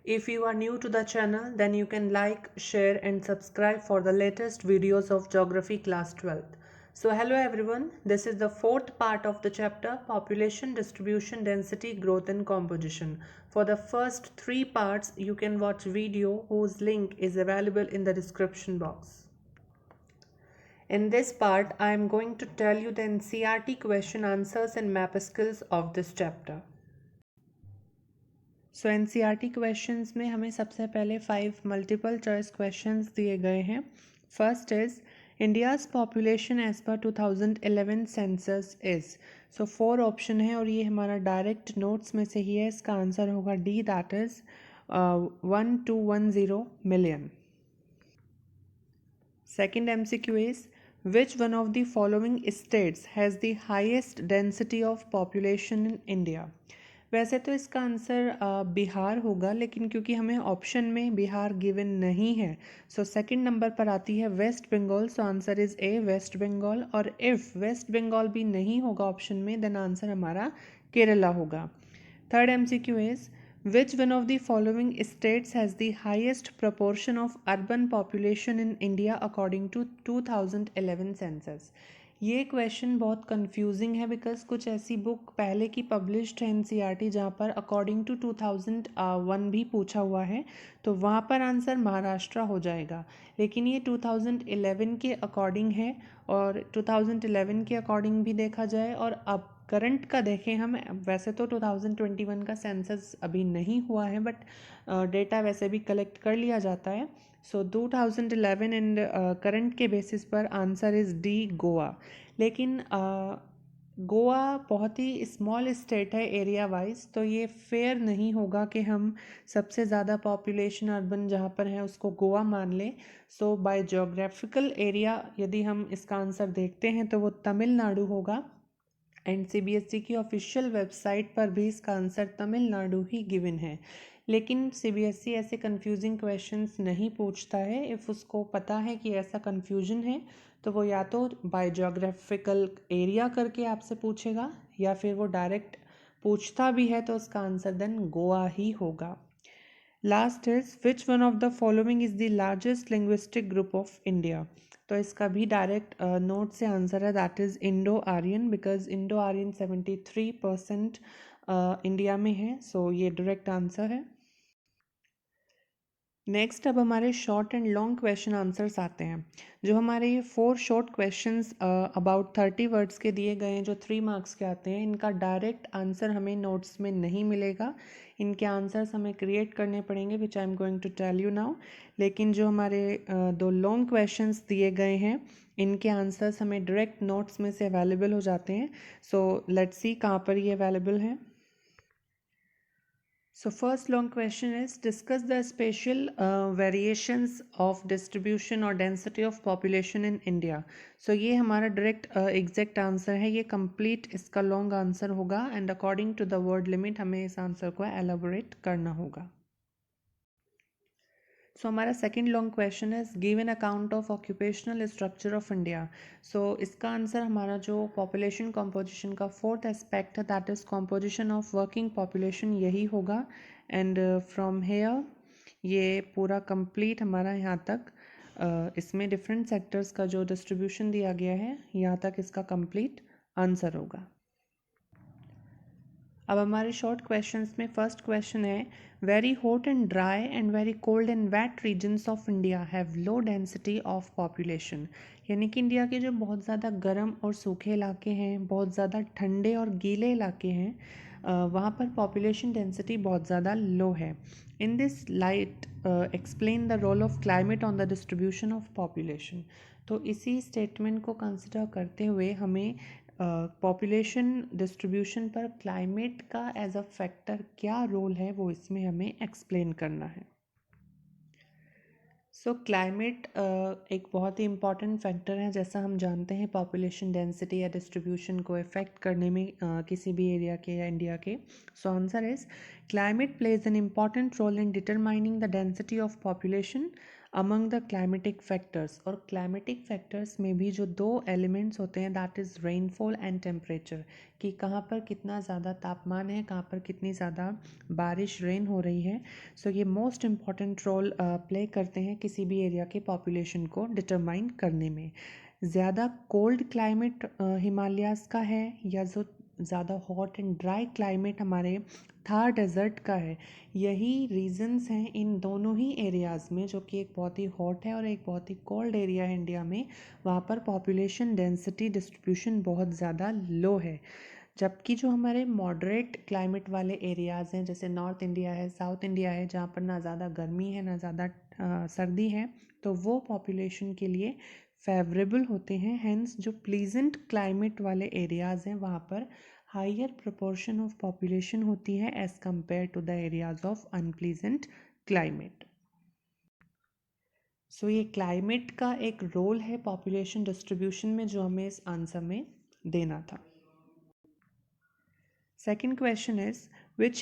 If you are new to the channel, then you can like, share and subscribe for the latest videos of Geography Class 12th. So hello everyone, this is the fourth part of the chapter Population, Distribution, Density, Growth and Composition. For the first three parts, you can watch video whose link is available in the description box. In this part, I am going to tell you the NCERT question answers and map skills of this chapter. So NCERT questions में हमें सबसे पहले 5 multiple choice questions दिए गए हैं. First is India's population as per 2011 census is. So 4 option है और ये हमारा डायरेक्ट नोट्स में से ही है. इसका आंसर होगा D, that is 1210 million. Second MCQ is which one of the following states has the highest density of population in India. वैसे तो इसका आंसर बिहार होगा, लेकिन क्योंकि हमें ऑप्शन में बिहार गिवन नहीं है, सो सेकंड नंबर पर आती है West Bengal. So answer is A, West Bengal. और इफ़ वेस्ट बंगाल भी नहीं होगा ऑप्शन में, देन आंसर हमारा केरला होगा. Third MCQ is which one of the following states has the highest proportion of urban population in India according to 2011 census. ये question बहुत confusing है बिकॉज कुछ ऐसी बुक पहले की पब्लिश्ड है एनसीईआरटी जहाँ पर अकॉर्डिंग टू 2001 भी पूछा हुआ है, तो वहाँ पर आंसर महाराष्ट्र हो जाएगा. लेकिन ये 2011 के अकॉर्डिंग है, और 2011 के अकॉर्डिंग भी देखा जाए और अब करंट का देखें हम, वैसे तो 2021 का सेंसस अभी नहीं हुआ है, बट डेटा वैसे भी कलेक्ट कर लिया जाता है. सो 2011 एंड करंट के बेसिस पर आंसर इज़ डी, गोवा. लेकिन गोवा बहुत ही स्मॉल स्टेट है एरिया वाइज, तो ये फेयर नहीं होगा कि हम सबसे ज़्यादा पॉपुलेशन अर्बन जहाँ पर है उसको गोवा मान लें. सो बाय जोग्राफिकल एरिया यदि हम इसका आंसर देखते हैं तो वो तमिलनाडु होगा. एंड सीबीएसई की ऑफिशियल वेबसाइट पर भी इसका आंसर तमिलनाडु ही गिवन है. लेकिन सीबीएसई ऐसे कंफ्यूजिंग क्वेश्चंस नहीं पूछता है. इफ़ उसको पता है कि ऐसा कंफ्यूजन है तो वो या तो बाय जोग्राफिकल एरिया करके आपसे पूछेगा, या फिर वो डायरेक्ट पूछता भी है तो उसका आंसर देन गोवा ही होगा. Last is which one of the following is the largest linguistic group of India. तो इसका भी डायरेक्ट नोट से आंसर है, that is Indo Aryan, because Indo Aryan 73% India में है. सो ये डायरेक्ट आंसर है. नेक्स्ट अब हमारे short and long question answers आते हैं. जो हमारे ये 4 शॉर्ट क्वेश्चंस अबाउट 30 वर्ड्स के दिए गए हैं, जो 3 मार्क्स के आते हैं, इनका डायरेक्ट आंसर हमें नोट्स में नहीं मिलेगा. इनके आंसर्स हमें क्रिएट करने पड़ेंगे, which I am going to tell you now. लेकिन जो हमारे 2 लॉन्ग क्वेश्चंस दिए गए हैं, इनके आंसर्स हमें डायरेक्ट नोट्स में से अवेलेबल हो जाते हैं. सो लेट्स सी कहाँ पर ये अवेलेबल हैं. So first long question is discuss the spatial variations of distribution or density of population in India. So ये हमारा direct exact answer है, ये complete इसका long answer होगा, and according to the word limit हमें इस answer को elaborate करना होगा. सो हमारा सेकेंड लॉन्ग क्वेश्चन है give an account of occupational structure of India. So इसका आंसर हमारा जो पॉपुलेशन कॉम्पोजिशन का फोर्थ एस्पेक्ट है, that is composition of working population, यही होगा. एंड फ्रॉम हेयर ये पूरा कंप्लीट हमारा यहाँ तक इसमें डिफरेंट सेक्टर्स का जो डिस्ट्रीब्यूशन दिया गया है, यहाँ तक इसका कंप्लीट आंसर होगा. अब हमारे शॉर्ट क्वेश्चंस में फर्स्ट क्वेश्चन है very hot and dry and very cold and wet regions of India have low density of population. यानी कि इंडिया के जो बहुत ज़्यादा गर्म और सूखे इलाके हैं, बहुत ज़्यादा ठंडे और गीले इलाके हैं, वहाँ पर पॉपुलेशन डेंसिटी बहुत ज़्यादा लो है. In this light explain the role of climate on the distribution of population. तो इसी स्टेटमेंट को कंसिडर करते हुए हमें पॉपुलेशन डिस्ट्रीब्यूशन पर क्लाइमेट का एज अ फैक्टर क्या रोल है वो इसमें हमें एक्सप्लेन करना है. सो क्लाइमेट एक बहुत ही इम्पॉर्टेंट फैक्टर है, जैसा हम जानते हैं पॉपुलेशन डेंसिटी या डिस्ट्रीब्यूशन को इफेक्ट करने में किसी भी एरिया के या इंडिया के. So answer is climate plays an important role in determining the density of population. Among the climatic factors, और क्लाइमेटिक फैक्टर्स में भी जो दो एलिमेंट्स होते हैं that is rainfall and temperature, कि कहाँ पर कितना ज़्यादा तापमान है, कहाँ पर कितनी ज़्यादा बारिश रेन हो रही है। सो ये मोस्ट इम्पॉर्टेंट रोल प्ले करते हैं किसी भी एरिया के पॉपुलेशन को डिटरमाइन करने में। ज़्यादा कोल्ड क्लाइमेट हिमालयाज़ का है, या जो ज़्यादा हॉट एंड ड्राई क्लाइमेट हमारे थार डेजर्ट का है, यही रीजंस हैं इन दोनों ही एरियाज़ में, जो कि एक बहुत ही हॉट है और एक बहुत ही कोल्ड एरिया है इंडिया में, वहाँ पर पॉपुलेशन डेंसिटी डिस्ट्रीब्यूशन बहुत ज़्यादा लो है। जबकि जो हमारे मॉडरेट क्लाइमेट वाले एरियाज़ हैं, जैसे नॉर्थ इंडिया है, साउथ इंडिया है, जहाँ पर ना ज़्यादा गर्मी है ना ज़्यादा सर्दी है, तो वो पॉपुलेशन के लिए फेवरेबल होते हैं। हेंस जो प्लीजेंट क्लाइमेट वाले एरियाज़ हैं वहाँ पर हायर प्रोपोर्शन ऑफ पॉपुलेशन होती है as compare to the areas of unpleasant climate. So ये क्लाइमेट का एक रोल है पॉपुलेशन डिस्ट्रीब्यूशन में, जो हमें इस आंसर में देना था। Second question is, which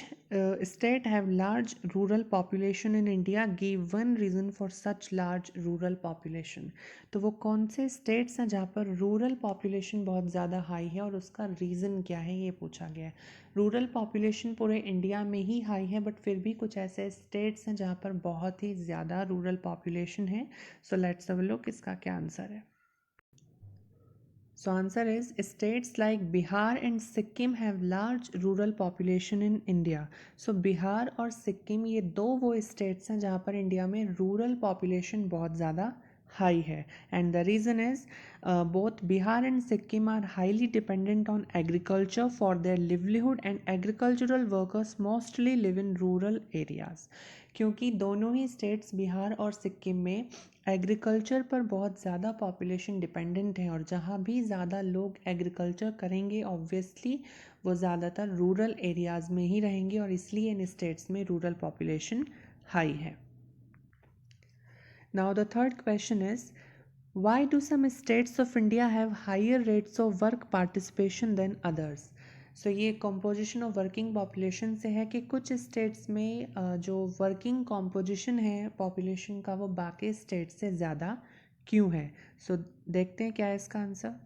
state have large rural population in India? Give one reason for such large rural population. तो वो कौन से states हैं जहाँ पर rural population बहुत ज़्यादा high है और उसका reason क्या है, ये पूछा गया है। rural population पूरे इंडिया में ही high है, बट फिर भी कुछ ऐसे states हैं जहाँ पर बहुत ही ज़्यादा rural population है। So let's have a look इसका क्या आंसर है। So answer is, states like Bihar and Sikkim have large rural population in India. So Bihar और सिक्किम ये दो वो states हैं जहाँ पर इंडिया में rural population बहुत ज़्यादा high है, and the reason is both Bihar and Sikkim are highly dependent on agriculture for their livelihood, and agricultural workers mostly live in rural areas. क्योंकि दोनों ही स्टेट्स बिहार और सिक्किम में एग्रीकल्चर पर बहुत ज़्यादा पॉपुलेशन डिपेंडेंट है, और जहाँ भी ज़्यादा लोग एग्रीकल्चर करेंगे ऑब्वियसली वो ज़्यादातर रूरल एरियाज़ में ही रहेंगे, और इसलिए इन स्टेट्स में रूरल पॉपुलेशन हाई है। Now the third question is, why do some states of India have higher rates of work participation than others? सो ये composition of working population से है कि कुछ states में जो working composition है population का वो बाकी states से ज़्यादा क्यों है। सो देखते हैं क्या है इसका आंसर।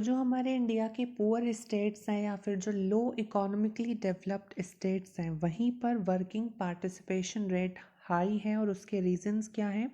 जो हमारे इंडिया के पुअर स्टेट्स हैं या फिर जो लो इकोनॉमिकली डेवलप्ड स्टेट्स हैं, वहीं पर वर्किंग पार्टिसिपेशन रेट हाई है, और उसके रीजंस क्या हैं।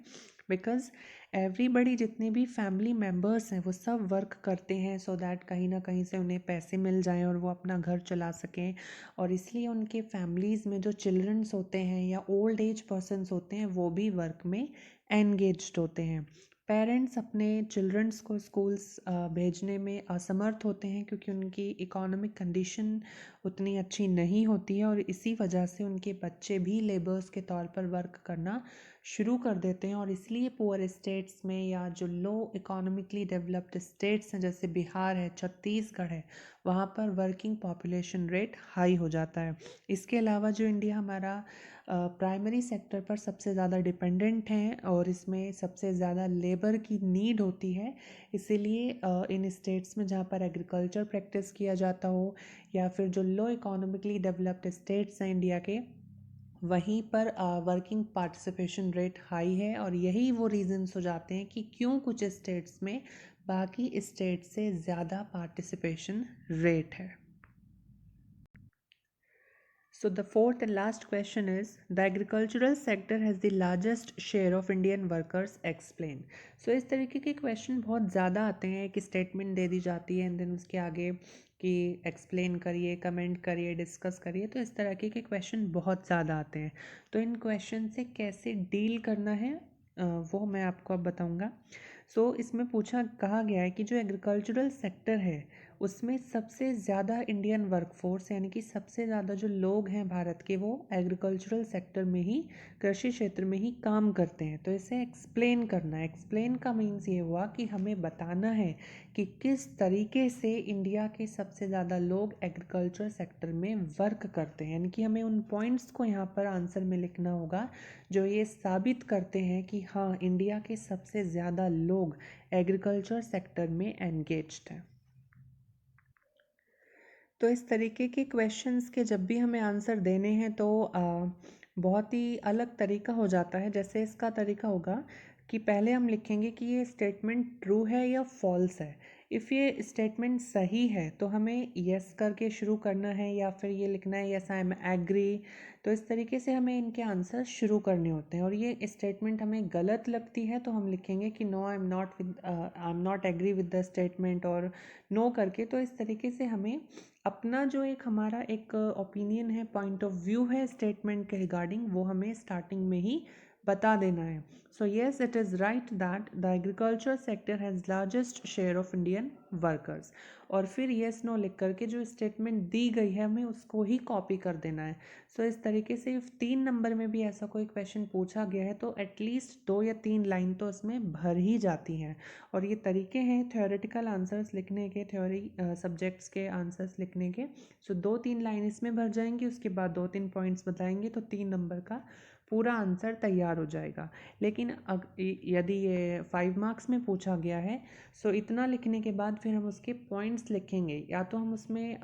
बिकॉज एवरीबडी, जितने भी फैमिली मेम्बर्स हैं वो सब वर्क करते हैं सो दैट कहीं ना कहीं से उन्हें पैसे मिल जाएं और वो अपना घर चला सकें, और इसलिए उनके फैमिलीज़ में जो चिल्ड्रंस होते हैं या ओल्ड एज पर्सनस होते हैं वो भी वर्क में एंगेज्ड होते हैं। पेरेंट्स अपने चिल्ड्रंस को स्कूल्स भेजने में असमर्थ होते हैं क्योंकि उनकी इकोनॉमिक कंडीशन उतनी अच्छी नहीं होती है, और इसी वजह से उनके बच्चे भी लेबर्स के तौर पर वर्क करना शुरू कर देते हैं, और इसलिए पुअर स्टेट्स में या जो लो इकोनॉमिकली डेवलप्ड स्टेट्स हैं जैसे बिहार है, छत्तीसगढ़ है, वहाँ पर वर्किंग पॉपुलेशन रेट हाई हो जाता है। इसके अलावा जो इंडिया हमारा प्राइमरी सेक्टर पर सबसे ज़्यादा डिपेंडेंट हैं और इसमें सबसे ज़्यादा लेबर की नीड होती है, इसीलिए इन स्टेट्स में जहाँ पर एग्रीकल्चर प्रैक्टिस किया जाता हो या फिर जो लो इकोनॉमिकली डेवलप्ड स्टेट्स हैं इंडिया के, वहीं पर वर्किंग पार्टिसिपेशन रेट हाई है, और यही वो रीजंस हो जाते हैं कि क्यों कुछ स्टेट्स में बाकी स्टेट्स से ज़्यादा पार्टिसिपेशन रेट है। So the fourth and last question is, the agricultural sector has the largest share of Indian workers, explain. So इस तरीके के क्वेश्चन बहुत ज़्यादा आते हैं कि स्टेटमेंट दे दी जाती है एंड देन उसके आगे कि एक्सप्लेन करिए, कमेंट करिए, डिस्कस करिए, तो इस तरह के क्वेश्चन बहुत ज़्यादा आते हैं। तो इन क्वेश्चन से कैसे डील करना है वो मैं आपको अब बताऊँगा। इसमें कहा गया है कि जो एग्रीकल्चरल सेक्टर है उसमें सबसे ज़्यादा इंडियन वर्कफोर्स यानी कि सबसे ज़्यादा जो लोग हैं भारत के वो एग्रीकल्चरल सेक्टर में ही, कृषि क्षेत्र में ही काम करते हैं। तो इसे एक्सप्लेन करना है। एक्सप्लेन का मीन्स ये हुआ कि हमें बताना है कि किस तरीके से इंडिया के सबसे ज़्यादा लोग एग्रीकल्चर सेक्टर में वर्क करते हैं, यानी कि हमें उन पॉइंट्स को यहाँ पर आंसर में लिखना होगा जो ये साबित करते हैं कि हाँ, इंडिया के सबसे ज़्यादा लोग एग्रीकल्चर सेक्टर में एंगेज्ड हैं। तो इस तरीके के क्वेश्चंस के जब भी हमें आंसर देने हैं तो बहुत ही अलग तरीका हो जाता है। जैसे इसका तरीका होगा कि पहले हम लिखेंगे कि ये स्टेटमेंट ट्रू है या फॉल्स है। इफ़ ये स्टेटमेंट सही है तो हमें यस करके शुरू करना है, या फिर ये लिखना है यस आई एम एग्री। तो इस तरीके से हमें इनके आंसर शुरू करने होते हैं। और ये स्टेटमेंट हमें गलत लगती है तो हम लिखेंगे कि no I am not agree with the statement, और नो करके। तो इस तरीके से हमें अपना जो एक हमारा एक ओपिनियन है, पॉइंट ऑफ व्यू है स्टेटमेंट के रिगार्डिंग, वो हमें स्टार्टिंग में ही बता देना है। So yes, it is right that the agriculture sector has largest share of Indian workers. और फिर येस नो लिख करके जो स्टेटमेंट दी गई है हमें उसको ही कॉपी कर देना है। सो इस तरीके से 3 नंबर में भी ऐसा कोई क्वेश्चन पूछा गया है तो एटलीस्ट 2 या 3 लाइन तो इसमें भर ही जाती हैं। और ये तरीके हैं थ्योरेटिकल आंसर्स लिखने के, थ्योरी सब्जेक्ट्स के आंसर्स लिखने के। सो 2-3 लाइन इसमें भर जाएंगी, उसके बाद 2-3 पॉइंट्स बताएंगे तो 3 नंबर का पूरा आंसर तैयार हो जाएगा। लेकिन यदि ये 5 मार्क्स में पूछा गया है, सो इतना लिखने के बाद फिर हम उसके पॉइंट्स लिखेंगे। या तो हम उसमें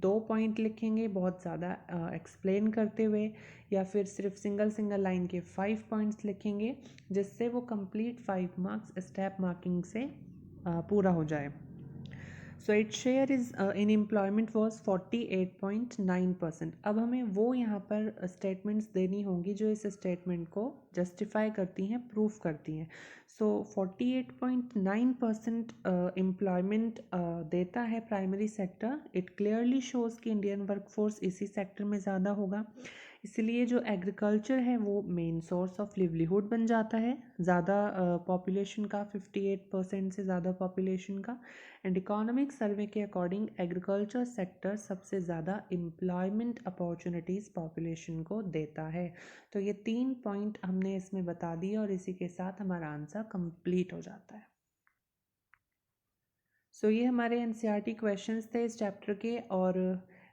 2 पॉइंट लिखेंगे बहुत ज़्यादा एक्सप्लेन करते हुए, या फिर सिर्फ सिंगल सिंगल लाइन के 5 पॉइंट्स लिखेंगे, जिससे वो कंप्लीट 5 मार्क्स स्टेप मार्किंग से पूरा हो जाए। So its share is in employment was 48.9%। अब हमें वो यहाँ पर स्टेटमेंट्स देनी होंगी जो इस स्टेटमेंट को जस्टिफाई करती हैं, प्रूफ करती हैं। सो 48.9% एम्प्लॉयमेंट देता है primary sector. It clearly shows कि इंडियन वर्कफोर्स इसी सेक्टर में ज़्यादा होगा। इसलिए जो एग्रीकल्चर है वो मेन सोर्स ऑफ लिवलीहुड बन जाता है ज़्यादा पॉपुलेशन का, 58% से ज़्यादा पॉपुलेशन का। एंड इकोनॉमिक सर्वे के अकॉर्डिंग एग्रीकल्चर सेक्टर सबसे ज़्यादा एम्प्लॉयमेंट अपॉर्चुनिटीज़ पॉपुलेशन को देता है। तो ये 3 पॉइंट हमने इसमें बता दिए और इसी के साथ हमारा आंसर कंप्लीट हो जाता है। सो ये हमारे एनसीईआरटी क्वेश्चंस थे इस चैप्टर के। और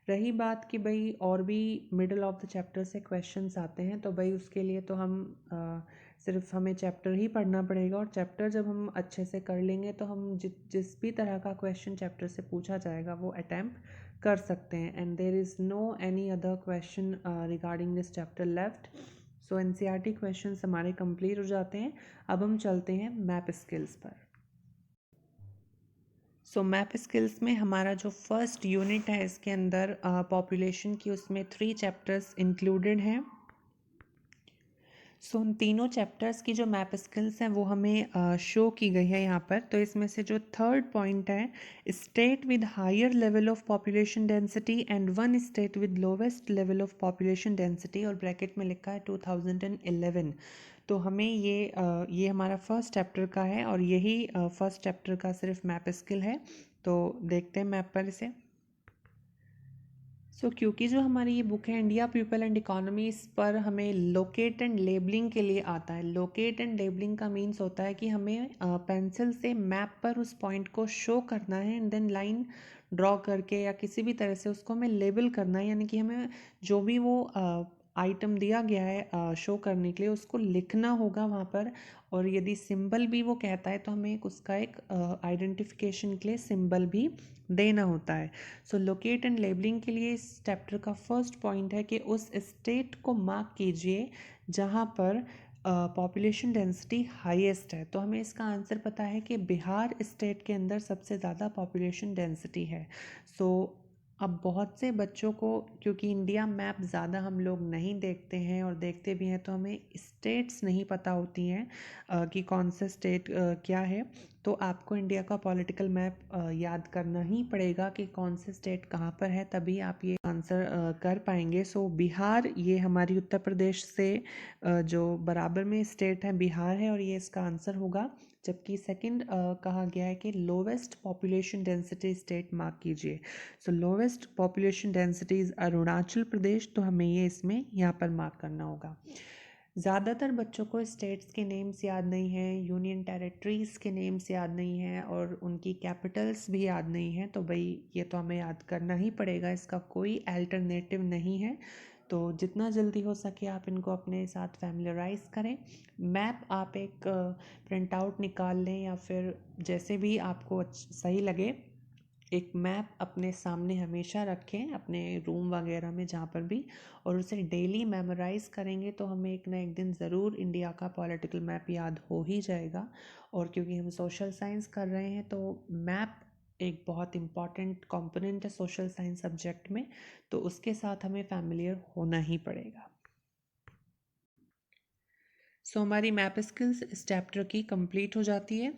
रही बात कि भाई और भी मिडल ऑफ द चैप्टर से क्वेश्चंस आते हैं, तो भाई उसके लिए तो हम सिर्फ हमें चैप्टर ही पढ़ना पड़ेगा। और चैप्टर जब हम अच्छे से कर लेंगे तो हम जिस भी तरह का क्वेश्चन चैप्टर से पूछा जाएगा वो अटैम्प्ट कर सकते हैं। And there is no any other question regarding this chapter left. So NCERT questions हमारे कंप्लीट हो जाते हैं। अब हम चलते हैं मैप स्किल्स पर। सो मैप स्किल्स में हमारा जो फर्स्ट यूनिट है इसके अंदर पॉपुलेशन की, उसमें 3 चैप्टर्स इंक्लूडेड हैं। सो उन तीनों चैप्टर्स की जो मैप स्किल्स हैं वो हमें शो की गई है यहाँ पर। तो इसमें से जो थर्ड पॉइंट है, state with higher level of population density and one state with lowest level of population density, और ब्रैकेट में लिखा है 2011। तो हमें ये हमारा फर्स्ट चैप्टर का है और यही फर्स्ट चैप्टर का सिर्फ मैप स्किल है। तो देखते हैं मैप पर इसे। क्योंकि जो हमारी ये बुक है इंडिया पीपल एंड इकोनॉमी, इस पर हमें लोकेट एंड लेबलिंग के लिए आता है। लोकेट एंड लेबलिंग का मीन्स होता है कि हमें पेंसिल से मैप पर उस पॉइंट को शो करना है एंड देन लाइन ड्रॉ करके या किसी भी तरह से उसको हमें लेबल करना है। यानी कि हमें जो भी वो आइटम दिया गया है शो करने के लिए उसको लिखना होगा वहाँ पर। और यदि सिंबल भी वो कहता है तो हमें उसका एक आइडेंटिफिकेशन के लिए सिंबल भी देना होता है। सो लोकेट एंड लेबलिंग के लिए इस चैप्टर का फर्स्ट पॉइंट है कि उस स्टेट को मार्क कीजिए जहाँ पर पॉपुलेशन डेंसिटी हाईएस्ट है। तो हमें इसका आंसर पता है कि बिहार स्टेट के अंदर सबसे ज़्यादा पॉपुलेशन डेंसिटी है। सो अब बहुत से बच्चों को, क्योंकि इंडिया मैप ज़्यादा हम लोग नहीं देखते हैं और देखते भी हैं तो हमें स्टेट्स नहीं पता होती हैं कि कौन सा स्टेट क्या है। तो आपको इंडिया का पॉलिटिकल मैप याद करना ही पड़ेगा कि कौन से स्टेट कहाँ पर है, तभी आप ये आंसर कर पाएंगे। सो बिहार ये हमारी उत्तर प्रदेश से जो बराबर में स्टेट है बिहार है और ये इसका आंसर होगा। जबकि सेकंड कहा गया है कि lowest population density state mark कीजिए। So lowest population density is Arunachal Pradesh, तो हमें ये इसमें यहाँ पर मार्क करना होगा। ज़्यादातर बच्चों को स्टेट्स के नेम्स याद नहीं हैं, यूनियन टेरिटरीज़ के नेम्स याद नहीं हैं और उनकी कैपिटल्स भी याद नहीं हैं। तो भाई ये तो हमें याद करना ही पड़ेगा, इसका कोई अल्टरनेटिव नहीं है। तो जितना जल्दी हो सके आप इनको अपने साथ फैमिलराइज करें। मैप आप एक प्रिंट आउट निकाल लें या फिर जैसे भी आपको सही लगे एक मैप अपने सामने हमेशा रखें अपने रूम वगैरह में जहाँ पर भी, और उसे डेली मेमोराइज़ करेंगे तो हमें एक ना एक दिन ज़रूर इंडिया का पॉलिटिकल मैप याद हो ही जाएगा। और क्योंकि हम सोशल साइंस कर रहे हैं तो मैप एक बहुत इम्पॉर्टेंट कंपोनेंट है सोशल साइंस सब्जेक्ट में, तो उसके साथ हमें फैमिलियर होना ही पड़ेगा। सो हमारी मैप स्किल्स इस चैप्टर की कंप्लीट हो जाती है।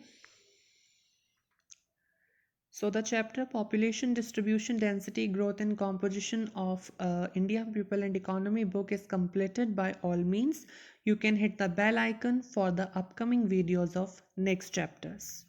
So the chapter Population Distribution Density Growth and Composition of India People and Economy book is completed. By all means you can hit the bell icon for the upcoming videos of next chapters.